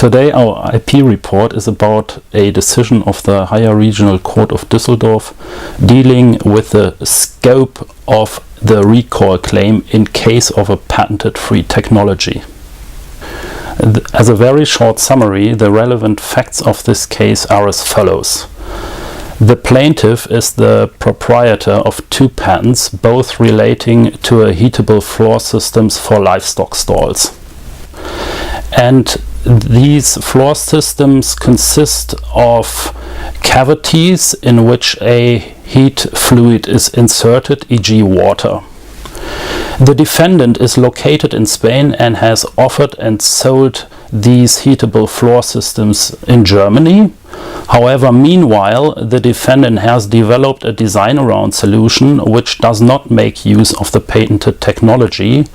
Today our IP report is about a decision of the Higher Regional Court of Düsseldorf dealing with the scope of the recall claim in case of a patented free technology. As a very short summary, the relevant facts of this case are as follows. The plaintiff is the proprietor of two patents, both relating to a heatable floor systems for livestock stalls. And these floor systems consist of cavities in which a heat fluid is inserted, e.g. water. The defendant is located in Spain and has offered and sold these heatable floor systems in Germany. However, meanwhile, the defendant has developed a design-around solution which does not make use of the patented technology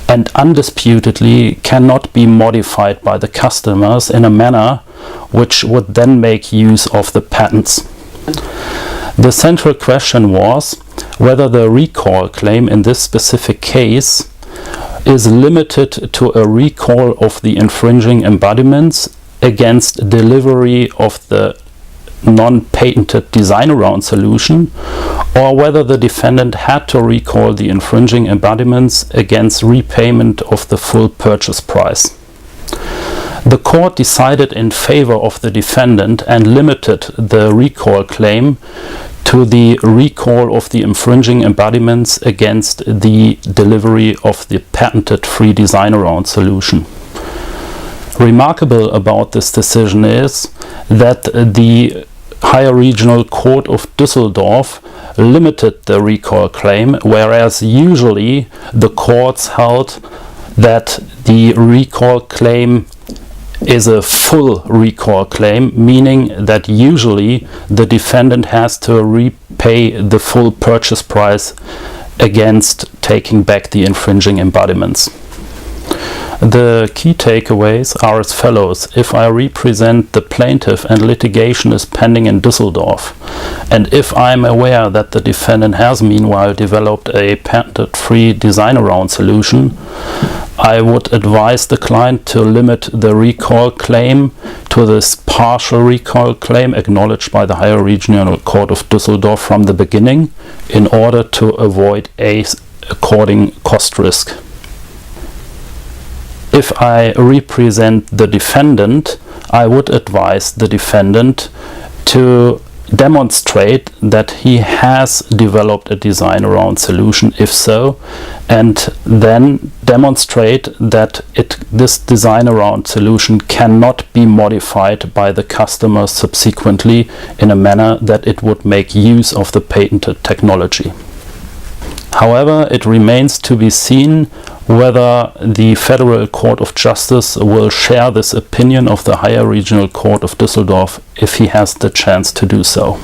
and undisputedly cannot be modified by the customers in a manner which would then make use of the patents. The central question was whether the recall claim in this specific case is limited to a recall of the infringing embodiments against delivery of the non-patented design-around solution, or whether the defendant had to recall the infringing embodiments against repayment of the full purchase price. The court decided in favor of the defendant and limited the recall claim to the recall of the infringing embodiments against the delivery of the patented free design-around solution. Remarkable about this decision is that the Higher Regional Court of Düsseldorf limited the recall claim, whereas usually the courts held that the recall claim is a full recall claim, meaning that usually the defendant has to repay the full purchase price against taking back the infringing embodiments. The key takeaways are as follows. If I represent the plaintiff and litigation is pending in Düsseldorf, and if I am aware that the defendant has meanwhile developed a patented free design-around solution, I would advise the client to limit the recall claim to this partial recall claim acknowledged by the Higher Regional Court of Düsseldorf from the beginning in order to avoid a according cost risk. If I represent the defendant, I would advise the defendant to demonstrate that he has developed a design-around solution, if so, and then demonstrate that this design-around solution cannot be modified by the customer subsequently in a manner that it would make use of the patented technology. However, it remains to be seen whether the Federal Court of Justice will share this opinion of the Higher Regional Court of Düsseldorf if he has the chance to do so.